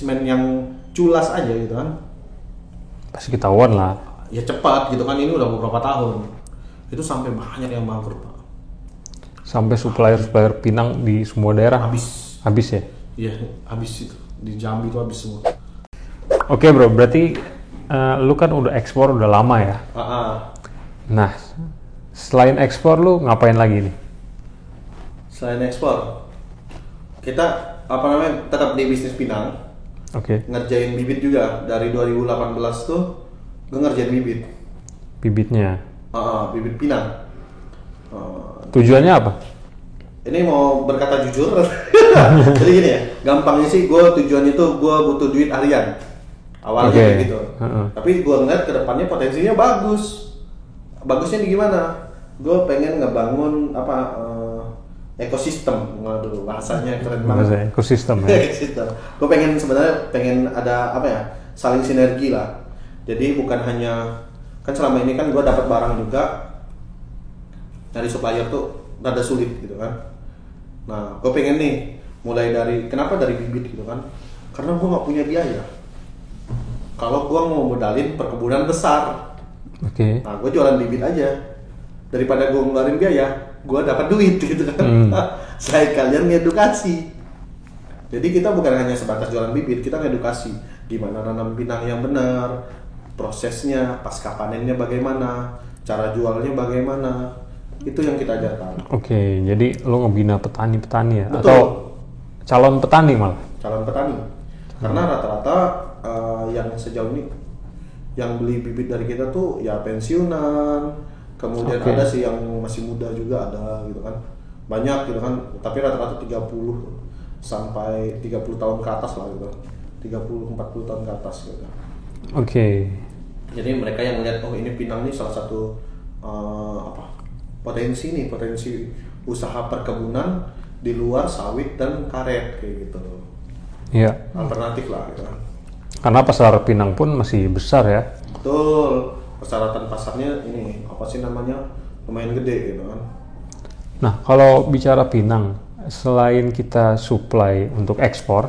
bisnismen yang culas aja gitu kan, pasti ketahuan lah. ya cepat gitu kan, ini udah beberapa tahun itu sampai banyak yang bangkrut Pak. Sampai supplier Pinang di semua daerah habis ya? Iya, habis itu di Jambi itu habis semua. Oke bro, berarti lu kan udah ekspor udah lama ya? Nah, selain ekspor lu ngapain lagi nih? Selain ekspor, kita tetap di bisnis Pinang. Oke. Ngerjain bibit juga dari 2018 tuh gue ngerjain bibit. Bibitnya? Bibit Pinang. Tujuannya apa? Ini mau berkata jujur. Jadi gini ya, gampangnya sih gue tujuannya tuh gue butuh duit harian. Awalnya kayak gitu. Tapi gue ngeliat kedepannya potensinya bagus. Bagusnya di gimana? Gue pengen ngebangun ekosistem, waduh bahasanya keren banget. Ekosistem ya. Ekosistem. Gue sebenarnya pengen ada saling sinergi lah. Jadi bukan hanya kan selama ini kan gue dapat barang juga dari supplier tuh rada sulit gitu kan. Nah gue pengen nih mulai dari kenapa dari bibit gitu kan? Karena gue nggak punya biaya. Kalau gue mau modalin perkebunan besar, nah gue jualan bibit aja daripada gue ngeluarin biaya. Gue dapat duit gitu kan. Saya kalian ngedukasi. Jadi kita bukan hanya sebatas jualan bibit, kita ngedukasi gimana nanam pinang yang benar, prosesnya, pasca panennya bagaimana, cara jualnya bagaimana, itu yang kita ajarkan. Oke, jadi lo ngebina petani-petani ya? Betul. Atau calon petani malah? Calon petani. Karena rata-rata yang sejauh ini yang beli bibit dari kita tuh ya pensiunan. Kemudian ada sih yang masih muda juga ada gitu kan. Banyak gitu kan, tapi rata-rata 30 sampai 30 tahun ke atas lah gitu. 30-40 tahun ke atas gitu. Jadi mereka yang melihat ini Pinang nih salah satu potensi usaha perkebunan di luar sawit dan karet kayak gitu. Iya. Alternatif lah gitu kan. Karena pasar Pinang pun masih besar ya. Betul. Persyaratan pasarnya ini lumayan gede gitu kan. Nah kalau bicara Pinang, selain kita supply untuk ekspor,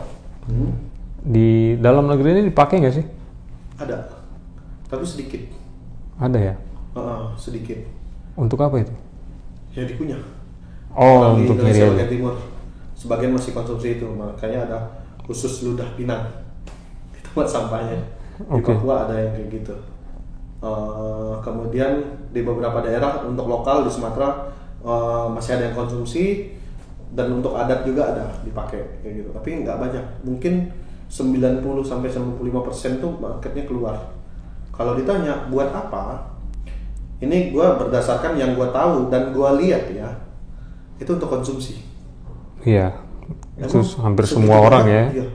di dalam negeri ini dipakai nggak sih? Ada, tapi sedikit. Ada ya? Sedikit. Untuk apa itu? Ya dikunyah. Untuk Indonesia Miriam. bagian timur. Sebagian masih konsumsi itu, makanya ada khusus ludah Pinang. Itu buat sampahnya. Di Papua ada yang kayak gitu. Kemudian di beberapa daerah untuk lokal di Sumatera masih ada yang konsumsi, dan untuk adat juga ada dipakai kayak gitu. Tapi nggak banyak. Mungkin 90-95% tuh marketnya keluar. Kalau ditanya buat apa? Ini gue berdasarkan yang gue tahu dan gue lihat ya, itu untuk konsumsi. Iya. Itu hampir semua orang ya. Iya.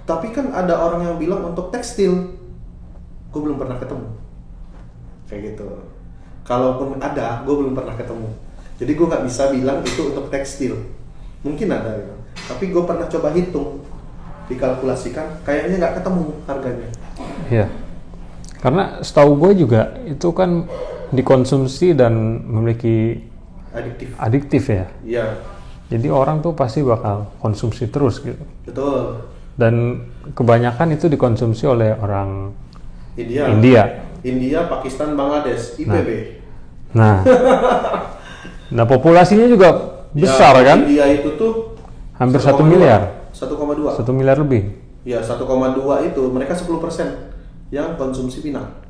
Tapi kan ada orang yang bilang untuk tekstil. Gue belum pernah ketemu kayak gitu. Kalaupun ada, gue belum pernah ketemu. Jadi gue nggak bisa bilang itu untuk tekstil. Mungkin ada ya. Tapi gue pernah coba hitung, dikalkulasikan, kayaknya nggak ketemu harganya. Iya. Karena setahu gue juga itu kan dikonsumsi dan memiliki adiktif ya. Iya. Jadi orang tuh pasti bakal konsumsi terus gitu. Betul. Dan kebanyakan itu dikonsumsi oleh orang India, Pakistan, Bangladesh, IPB. Nah, populasinya juga besar kan? India itu tuh hampir 1 miliar. 1,2. 1 miliar lebih. Ya 1,2 itu mereka 10% yang konsumsi Pinang.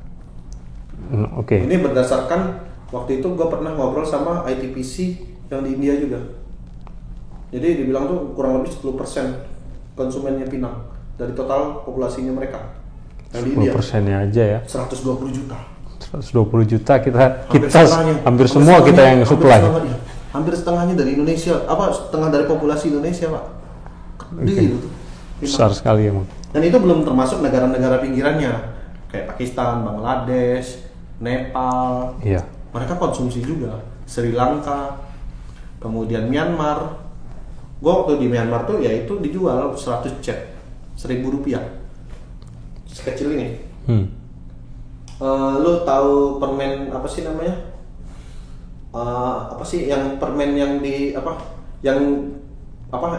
Ini berdasarkan waktu itu gue pernah ngobrol sama ITPC yang di India juga. Jadi dibilang tuh kurang lebih 10% konsumennya Pinang dari total populasinya mereka. 10%-nya aja ya. 120 juta. 120 juta kita hampir semua kita yang supply. Hampir setengahnya dari Indonesia, setengah dari populasi Indonesia, Pak. Gede itu. Besar sekali emang. Dan itu belum termasuk negara-negara pinggirannya kayak Pakistan, Bangladesh, Nepal. Iya. Mereka konsumsi juga. Sri Lanka, kemudian Myanmar. Gua waktu di Myanmar tuh ya itu dijual 100 cet, 1.000 rupiah. Sekecil ini. Lu tahu permen apa sih namanya? Yang permen yang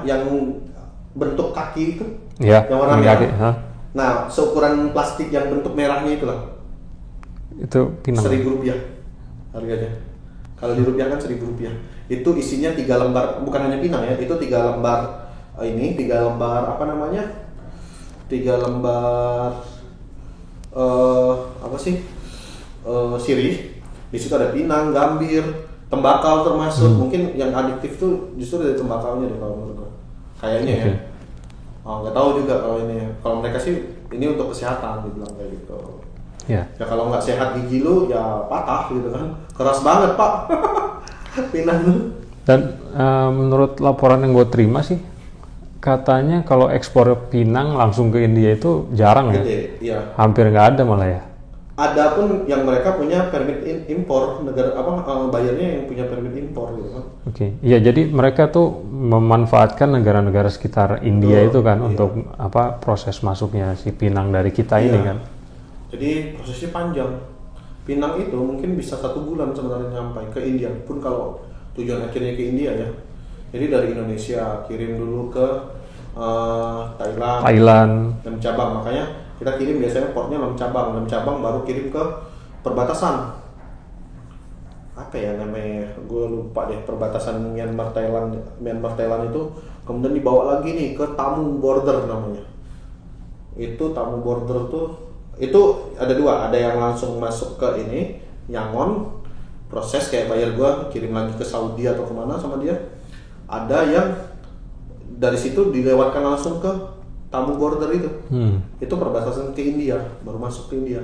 yang bentuk kaki itu? Iya. Yang warna merah. Nah, seukuran plastik yang bentuk merahnya itulah. Itu Pinang. Rp1.000 harganya. Kalau dirupiahkan Rp1.000. Itu isinya 3 lembar, bukan hanya Pinang ya, itu 3 lembar ini, 3 lembar apa namanya? 3 lembar apa sih? Sirih. Di situ ada Pinang, Gambir, tembakau termasuk. Mungkin yang adiktif tuh justru dari tembakaunya deh kalau menurut gue. Kayaknya ya. Nggak tahu juga kalau ini. Kalau mereka sih ini untuk kesehatan dibilang kayak gitu. Ya kalau nggak sehat gigi lu ya patah gitu kan. Keras banget pak. Pinang lu. Dan menurut laporan yang gue terima sih, katanya kalau ekspor pinang langsung ke India itu jarang ya. Iya. Hampir nggak ada malah ya. Ada pun yang mereka punya permit impor, negara bayarnya yang punya permit impor gitu kan. Oke. Iya, jadi mereka tuh memanfaatkan negara-negara sekitar India itu kan untuk proses masuknya si pinang dari kita ini kan. Jadi prosesnya panjang. Pinang itu mungkin bisa 1 bulan sebenarnya nyampai ke India pun kalau tujuan akhirnya ke India ya. Jadi dari Indonesia kirim dulu ke Thailand 6 cabang, makanya kita kirim biasanya portnya 6 cabang baru kirim ke perbatasan. Apa ya namanya? Gue lupa deh, perbatasan Myanmar Thailand itu kemudian dibawa lagi nih ke Tamu Border namanya. Itu Tamu Border tuh itu ada 2, ada yang langsung masuk ke ini Yangon, proses kayak bayar gue kirim lagi ke Saudi atau kemana sama dia. Ada yang dari situ dilewatkan langsung ke Tamu Border itu. Itu perbatasan ke India, baru masuk ke India.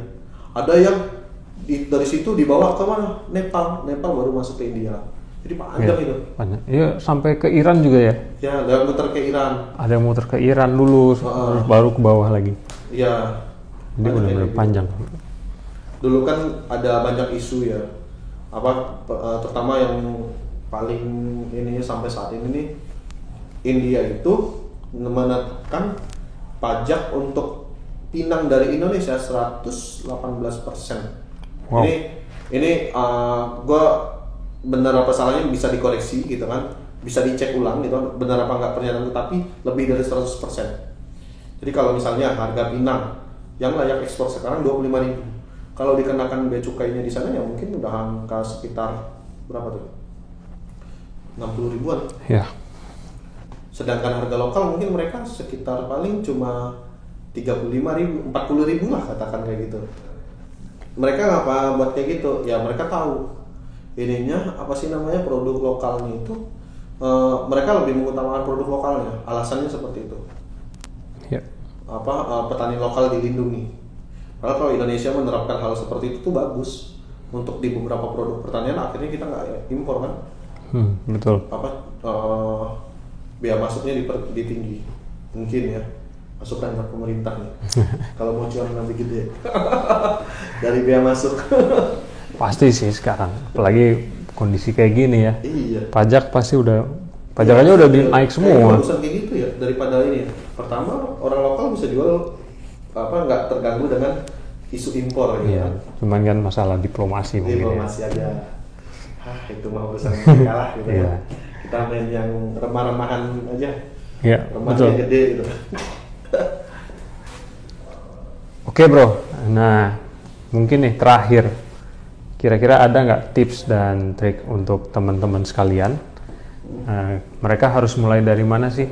Ada yang dari situ dibawa ke mana? Nepal baru masuk ke India. Jadi panjang itu. Panjang. Iya, sampai ke Iran juga ya? Ya, ada yang muter ke Iran. Ada yang muter ke Iran dulu, terus baru ke bawah lagi. Iya. Jadi benar-benar panjang. Dulu kan ada banyak isu ya. Terutama yang paling ininya sampai saat ini nih, India itu menetapkan pajak untuk pinang dari Indonesia 118%. Wow. Ini gue benar apa salahnya bisa dikoreksi gitu kan, bisa dicek ulang gitu, benar apa enggak pernyataan, tapi lebih dari 100%. Jadi kalau misalnya harga pinang yang layak ekspor sekarang 25.000, kalau dikenakan bea cukainya di sana ya mungkin udah angka sekitar berapa tuh? 60 ribuan. Ya. Sedangkan harga lokal mungkin mereka sekitar paling cuma 35.000, 40.000 lah katakan kayak gitu. Mereka ngapa buat kayak gitu? Ya mereka tahu ininya apa sih namanya produk lokalnya itu, mereka lebih mengutamakan produk lokalnya. Alasannya seperti itu. Ya. Petani lokal dilindungi. Padahal kalau Indonesia menerapkan hal seperti itu tuh bagus untuk di beberapa produk pertanian, akhirnya kita nggak impor kan. Betul. Biaya masuknya ditinggi mungkin ya, masukan dari pemerintah nih. Kalau mau cuan lebih gede dari biaya masuk. Pasti sih sekarang, apalagi kondisi kayak gini ya. Iya. Pajak pasti pajakannya udah naik semua. Bagusan kayak gitu ya, daripada ini. Pertama orang lokal bisa jual nggak terganggu dengan isu impor gitu. Iya. Cuman kan masalah diplomasi mungkin. Diplomasi aja. Itu mah urusan kalah gitu. Iya. Kita main yang remah-remahan aja. Iya, betul. Gede gitu. Oke bro, nah mungkin nih terakhir, kira-kira ada nggak tips dan trik untuk teman-teman sekalian? Mereka harus mulai dari mana sih?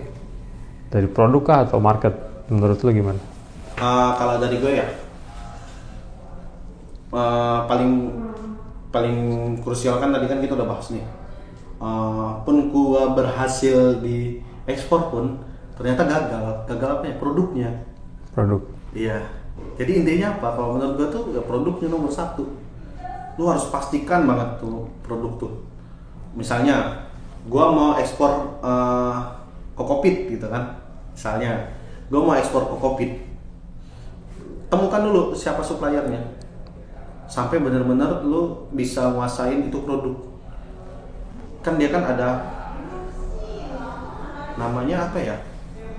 Dari produk kah atau market? Menurut lo gimana? Kalau dari gue ya, paling krusial kan tadi kan kita udah bahas nih. Pun gue berhasil di ekspor pun ternyata gagal apa ya, produknya. Produk. Iya. Jadi intinya apa? Kalau menurut gue tuh ya produknya nomor 1. Lu harus pastikan banget tuh produk tuh. Misalnya, gue mau ekspor kokopit gitu kan. Misalnya, gue mau ekspor kokopit. Temukan dulu siapa suppliernya. Sampai benar-benar lu bisa nguasain itu produk. Kan dia kan ada namanya apa ya?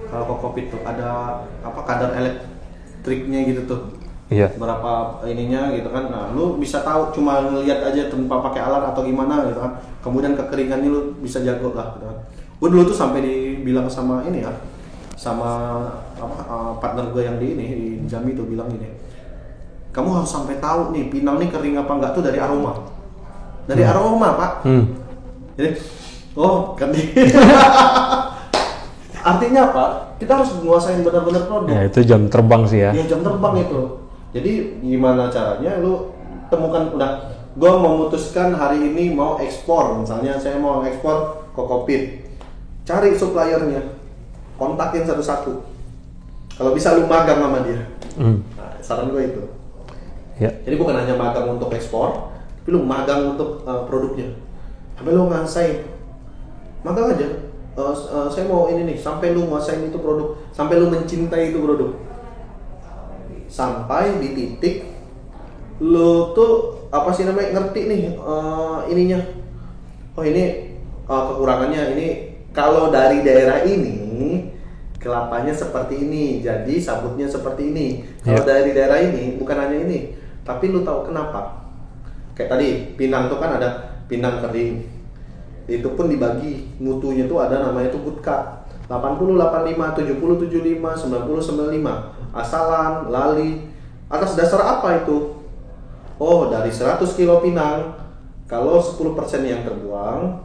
Kalau kokopit tuh ada kadar elektriknya gitu tuh. Iya. Berapa ininya gitu kan. Nah, lu bisa tahu cuma ngelihat aja tanpa pakai alat atau gimana gitu kan. Kemudian kekeringannya lu bisa jago lah gitu kan. Gue dulu tuh sampai dibilang sama sama partner gue yang di Jambi tuh bilang gini, kamu harus sampai tahu nih pinang nih kering apa enggak tuh dari aroma. Dari aroma, Pak. Jadi, kan artinya apa? Kita harus menguasain benar-benar produk. Ya, itu jam terbang sih ya. Iya, jam terbang itu. Jadi gimana caranya lu temukan, udah gue memutuskan hari ini mau ekspor, misalnya saya mau ekspor kokopit, cari suppliernya, kontakin satu-satu. Kalau bisa lu magang sama dia. Nah, saran gue itu. Ya. Jadi bukan hanya magang untuk ekspor, tapi lu magang untuk produknya. Sampai lu ngerasain, magang aja. Saya mau ini nih, sampai lu nguasain itu produk, sampai lu mencintai itu produk, sampai di titik lu tuh ngerti nih ininya. Oh ini kekurangannya ini, kalau dari daerah ini kelapanya seperti ini, jadi sabutnya seperti ini. Kalau dari daerah ini bukan hanya ini, tapi lu tahu kenapa. Kayak tadi pinang tuh kan ada pinang kering. Itu pun dibagi mutunya tuh ada namanya tuh good cut. 80 85, 70 75, 90 95. Asalan, lali. Atas dasar apa itu? Oh, dari 100 kilo pinang, kalau 10% yang terbuang,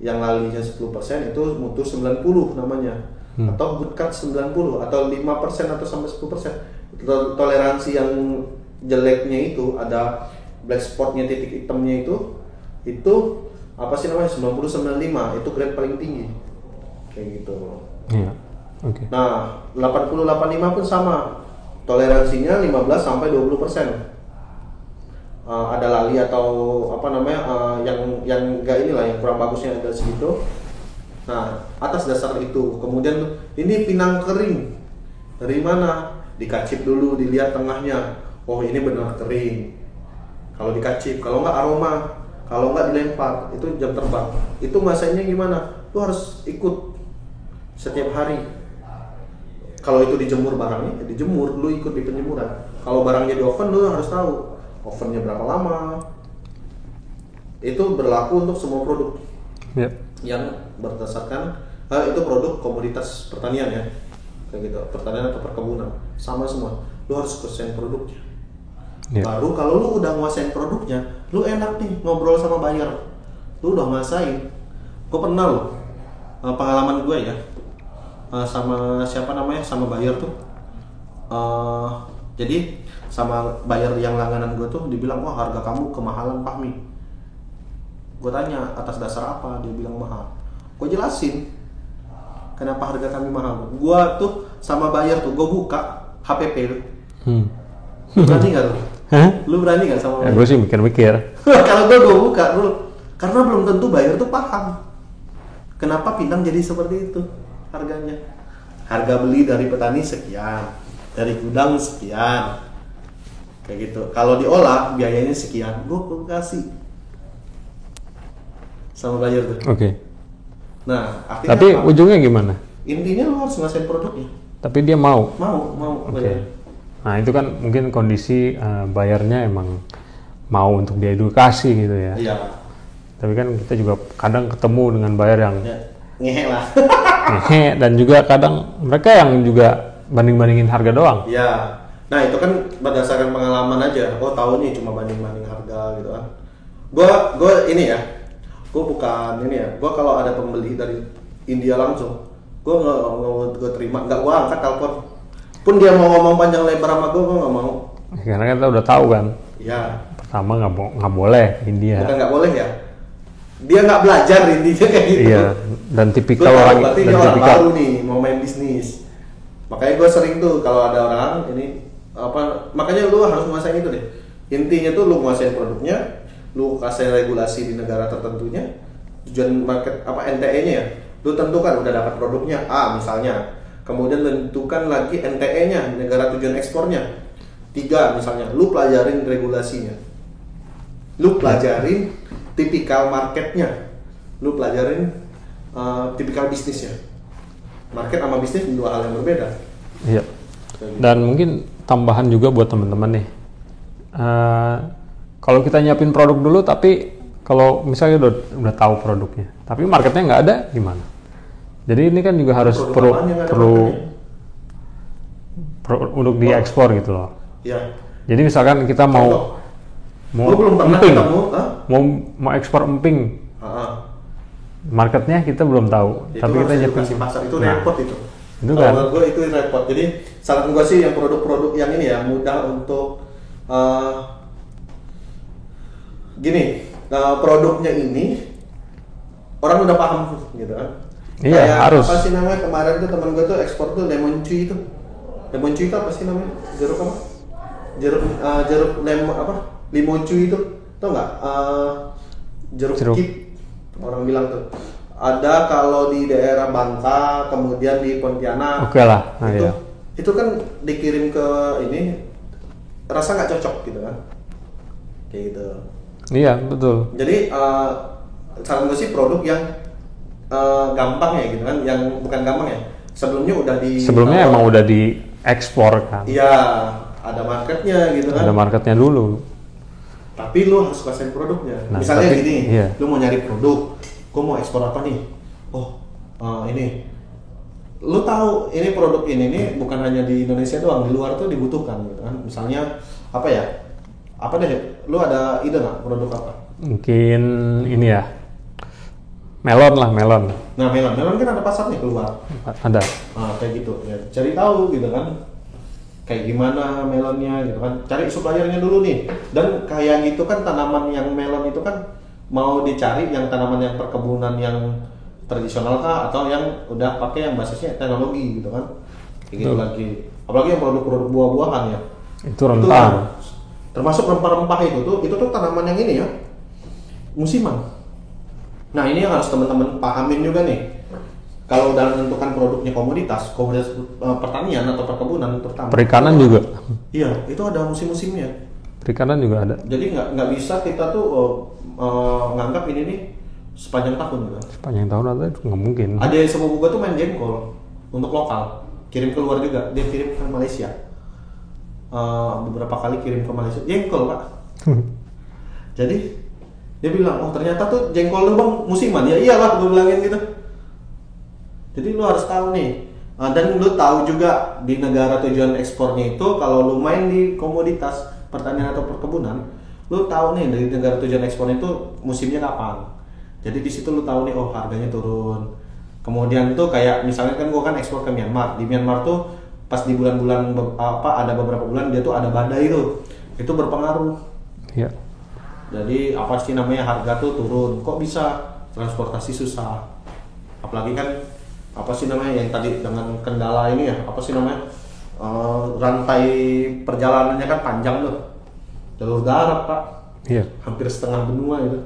yang lalinya 10% itu mutu 90 namanya. Atau good cut 90 atau 5% atau sampai 10%. Toleransi yang jeleknya itu ada black spotnya, titik hitamnya itu apa sih namanya 90-95, itu grade paling tinggi kayak gitu. Iya. Oke. Nah 80-85 pun sama, toleransinya 15 sampai 20%. Ada lali atau yang enggak inilah, yang kurang bagusnya ada segitu. Nah atas dasar itu kemudian ini pinang kering dari mana, dikacip dulu, dilihat tengahnya. Oh ini benar kering kalau dikacip, kalau enggak aroma, kalau nggak dilempar, itu jam terbang. Itu masanya gimana? Lu harus ikut setiap hari. Kalau itu dijemur barangnya, dijemur, lu ikut di penjemuran. Kalau barangnya di oven, lu harus tahu ovennya berapa lama. Itu berlaku untuk semua produk yang berdasarkan itu produk komoditas pertanian ya, kayak gitu, pertanian atau perkebunan, sama semua. Lu harus kuasain produknya. Baru kalau lu udah nguasain produknya, lu enak nih ngobrol sama buyer. Lu udah nguasain. Gue pernah loh, pengalaman gue ya, sama sama buyer tuh. Jadi sama buyer yang langganan gue tuh dibilang, wah harga kamu kemahalan Fahmi. Gue tanya atas dasar apa, dia bilang mahal. Gue jelasin kenapa harga kami mahal. Gue tuh sama buyer tuh, gue buka HPP lu. Berani gak lu? Lu berani gak sama buyer? Ya, gue sih mikir-mikir. Kalau gue buka dulu, karena belum tentu buyer tuh paham kenapa pinang jadi seperti itu harganya. Harga beli dari petani sekian, dari gudang sekian, kayak gitu. Kalau diolah biayanya sekian, gue kasih sama buyer tuh. Oke. Nah, tapi apa? Ujungnya gimana? Intinya lu harus ngasain produknya. Tapi dia mau. Oke. Nah itu kan mungkin kondisi bayarnya emang mau untuk diedukasi gitu ya. Iya. Tapi kan kita juga kadang ketemu dengan bayar yang ngehe lah. Ngehe, dan juga kadang mereka yang juga banding-bandingin harga doang. Iya. Nah itu kan berdasarkan pengalaman aja. Oh tahu nih cuma banding-banding harga gitu kan. Gue ini ya. Gue bukan ini ya. Gue kalau ada pembeli dari India langsung, gue terima, nggak gue angkat telepon. Pun dia mau ngomong panjang lebar sama gue nggak mau. Karena kita udah tahu kan. Iya. Pertama nggak boleh India. Bukan nggak boleh ya. Dia nggak belajar intinya kayak gitu. Iya. Dan tipikal orang. Berarti dia orang baru nih mau main bisnis. Makanya gue sering tuh kalau ada orang ini makanya lu harus nguasain itu deh. Intinya tuh lu nguasain produknya, lu kasih regulasi di negara tertentunya, tujuan market NTE-nya ya. Lu tentukan udah dapat produknya A misalnya. Kemudian tentukan lagi NTE-nya, negara tujuan ekspornya. 3 misalnya, lu pelajarin regulasinya. Lu pelajarin tipikal marketnya. Lu pelajarin tipikal bisnisnya. Market sama bisnis 2 hal yang berbeda. Iya. Dan mungkin tambahan juga buat teman-teman nih. Kalau kita nyiapin produk dulu, tapi kalau misalnya udah tahu produknya, tapi marketnya nggak ada, gimana? Jadi ini kan juga harus perlu untuk diekspor gitu loh. Iya. Jadi misalkan kita mau emping, mau ekspor emping, marketnya kita belum tahu, itu tapi kita edukasi pasar itu repot itu. Itu kan. Kalau gue itu repot. Jadi saran gue sih yang produk-produk yang ini ya mudah untuk produknya ini orang udah paham gitu kan. Iya, kayak harus. Apa sih namanya kemarin tuh teman gue tuh ekspor tuh lemon cuy itu. Lemon cuy itu apa sih namanya? Jeruk apa? Jeruk lemon apa? Limoncuy itu. Tau nggak? Jeruk kip. Orang bilang tuh. Ada kalau di daerah Bangka, kemudian di Pontianak. Oke lah. Nah, itu kan dikirim ke ini rasa nggak cocok gitu kan. Kayak gitu. Iya, betul. Jadi saran gue sih produk yang gampang ya gitu kan, yang bukan gampang ya. Sebelumnya emang udah diekspor kan. Iya, ada marketnya gitu kan. Ada marketnya dulu. Tapi lu harus kuasain produknya. Nah, misalnya gini, iya. lu mau nyari produk, gua mau ekspor apa nih? Ini. Lu tahu ini produk ini bukan hanya di Indonesia doang, di luar tuh dibutuhkan gitu kan. Misalnya apa ya? Apa deh? Lu ada ide nggak produk apa? Mungkin ini ya. Melon. Nah, melon kan ada pasarnya keluar. Ada. Nah, kayak gitu ya. Cari tahu gitu kan. Kayak gimana melonnya gitu kan. Cari suppliernya dulu nih. Dan kayak gitu kan tanaman yang melon itu kan mau dicari yang tanaman yang perkebunan yang tradisional kah atau yang udah pakai yang basisnya teknologi gitu kan. Kayak gitu lagi. Apalagi yang produk-produk buah-buahan ya. Itu rentan. Termasuk rempah-rempah itu tuh tanaman yang ini ya. Musiman. Nah, ini yang harus teman-teman pahamin juga nih. Kalau udah menentukan produknya komoditas pertanian atau perkebunan terutama. Perikanan juga. Iya, itu ada musim-musimnya. Perikanan juga ada. Jadi nggak bisa kita tuh nganggap ini nih sepanjang tahun gitu. Sepanjang tahun ada itu nggak mungkin. Ada yang sepupu gua tuh main jengkol untuk lokal, kirim keluar juga. Dia kirim ke Malaysia. Beberapa kali kirim ke Malaysia jengkol pak. Jadi dia bilang, ternyata tuh jengkol lu bang musiman. Ya iyalah, gue bilangin gitu. Jadi lu harus tahu nih, dan lu tahu juga di negara tujuan ekspornya itu kalau lu main di komoditas pertanian atau perkebunan, lu tahu nih dari negara tujuan ekspornya itu musimnya kapan. Jadi di situ lu tahu nih, harganya turun. Kemudian tuh kayak misalnya kan gua kan ekspor ke Myanmar. Di Myanmar tuh pas di bulan-bulan ada beberapa bulan dia tuh ada badai itu berpengaruh. Iya. Jadi apa sih namanya harga tuh turun, kok bisa transportasi susah, apalagi kan apa sih namanya yang tadi dengan kendala ini ya apa sih namanya rantai perjalanannya kan panjang tuh, jalur darat pak, iya. Hampir setengah benua itu,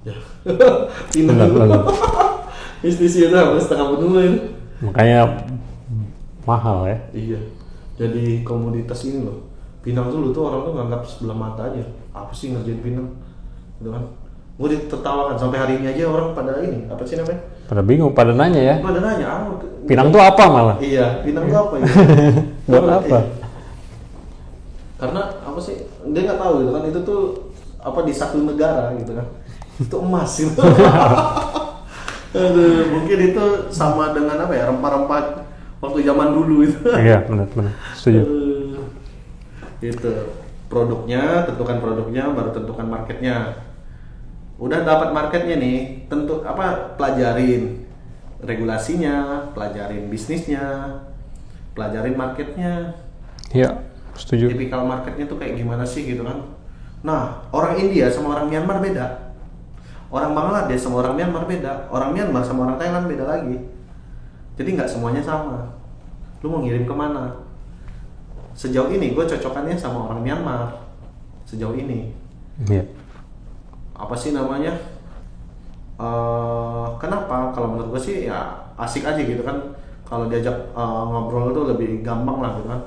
ya Pinang bisnisnya hampir setengah benua itu, makanya mahal ya. Iya, jadi komoditas ini loh. Pinang dulu tuh orang tuh nganggap sebelah mata aja, apa sih ngerjain Pinang, gitu kan? Gue ditertawakan sampai hari ini aja orang pada ini, apa sih namanya? Pada bingung, pada nanya ya. Pada nanya, Pinang tuh apa malah? Iya, Pinang tuh apa ya? Buat apa? Karena apa sih? Dia nggak tahu gitu kan, itu tuh apa di satu negara gitu kan? Itu emas gitu. Aduh, mungkin itu sama dengan apa ya? Rempah-rempah waktu zaman dulu itu. Iya, benar, setuju. Itu produknya, tentukan produknya, baru tentukan marketnya. Udah dapat marketnya nih, pelajarin regulasinya, pelajarin bisnisnya, pelajarin marketnya. Iya, setuju. Tipikal marketnya tuh kayak gimana sih gitu kan. Nah, orang India sama orang Myanmar beda. Orang Bangladesh sama orang Myanmar beda. Orang Myanmar sama orang Thailand beda lagi. Jadi nggak semuanya sama. Lu mau ngirim kemana? Sejauh ini gue cocokannya sama orang Myanmar. Sejauh ini. Iya. Apa sih namanya? Kenapa? Kalau menurut gue sih ya asik aja gitu kan. Kalau diajak ngobrol tuh lebih gampang lah gitu kan.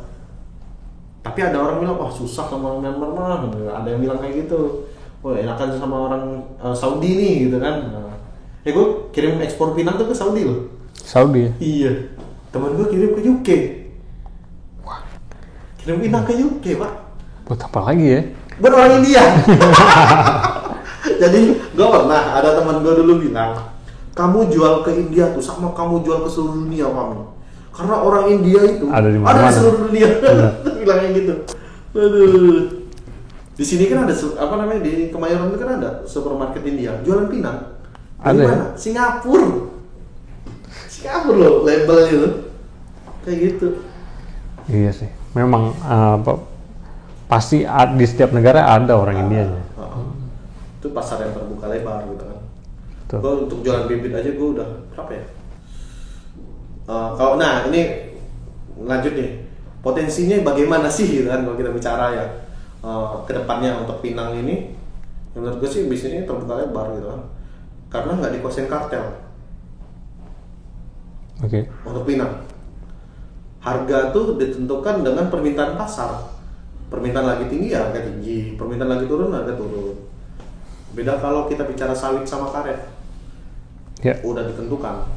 Tapi ada orang bilang, susah sama orang Myanmar mah. Ada yang bilang kayak gitu. Enakan sama orang Saudi nih gitu kan. Gue kirim ekspor Pinang tuh ke Saudi loh. Saudi ya? Iya. Temen gue kirim ke UK. Wah. Kirim Pinang ke UK pak. Buat apa lagi ya? Buat orang India. Jadi gue pernah ada teman gue dulu bilang, kamu jual ke India tuh sama kamu jual ke seluruh dunia kamu. Karena orang India itu ada di seluruh dunia. Bilangnya gitu. Aduh. Di sini kan ada apa namanya, di Kemayoran itu kan ada supermarket India jualan pinang. Ada ya? Singapura loh labelnya tuh. Kayak gitu. Iya sih. Memang pasti di setiap negara ada orang Indianya. Itu pasar yang terbuka lebar gitu kan. Tuh. Gue untuk jualan bibit aja gue udah berapa ya? Kalau ini lanjut nih, potensinya bagaimana sih gitu kan kalau kita bicara ya kedepannya untuk Pinang ini, menurut gue sih bisnisnya terbuka lebar gitu kan, karena nggak dikuasain kartel. Oke. Untuk Pinang, harga tuh ditentukan dengan permintaan pasar. Permintaan lagi tinggi ya harga tinggi, permintaan lagi turun harga turun. Beda kalau kita bicara sawit sama karet. Ya. Udah ditentukan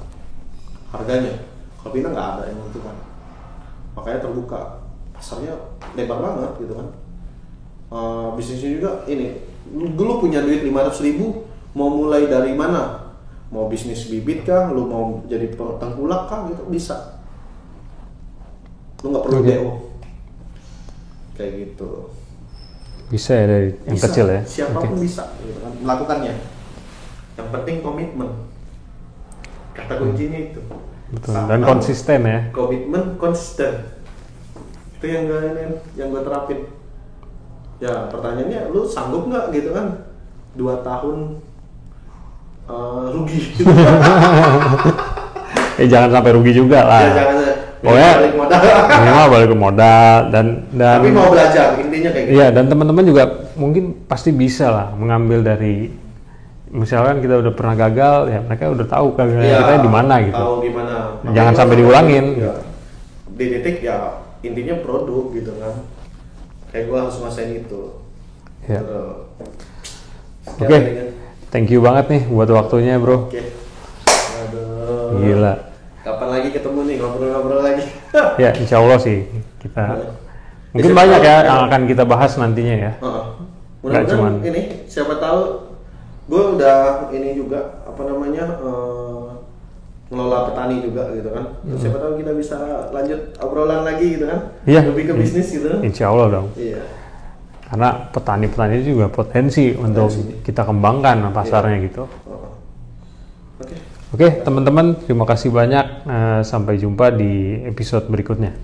harganya. Kalau Pinang nggak ada yang menentukan, makanya terbuka, pasarnya lebar banget gitu kan. Bisnisnya juga ini, lu punya duit 500.000, mau mulai dari mana? Mau bisnis bibit kah? Lu mau jadi tengkulak kah? Gitu bisa. Lu nggak perlu DO. Kayak gitu. Bisa ya dari yang kecil ya. Siapapun bisa gitu kan melakukannya. Yang penting komitmen. Kata kuncinya itu. Betul. Dan konsisten ya. Komitmen konsisten. Itu yang gue terapin. Ya pertanyaannya, lu sanggup nggak gitu kan 2 tahun rugi gitu. Jangan sampai rugi juga lah. Ya, jangan balik modal. Minimal balik modal dan tapi mau belajar, intinya kayak gitu. Iya, dan teman-teman juga mungkin pasti bisa lah mengambil dari, misalkan kita udah pernah gagal, ya mereka udah tahu gagalnya kita di mana gitu. Tahu gimana. Jangan sampai diulangin. Ya, di titik ya intinya produk gitu kan. Kayak gue harus ngasain itu. Ya. Oke. Thank you banget nih buat waktunya, bro. Oke. Aduh. Gila. Kapan lagi ketemu nih, ngobrol-ngobrol lagi? Ya, insya Allah sih kita mungkin banyak ya yang akan kita bahas nantinya ya. Mudah-mudahan ini siapa tahu gue udah ini juga apa namanya ngelola petani juga gitu kan. Siapa tahu kita bisa lanjut obrolan lagi gitu kan. Iya. Lebih ke bisnis gitu. Insya Allah dong. Iya. Karena petani-petani itu juga potensi untuk kita kembangkan pasarnya gitu. Oke, teman-teman, terima kasih banyak. Sampai jumpa di episode berikutnya.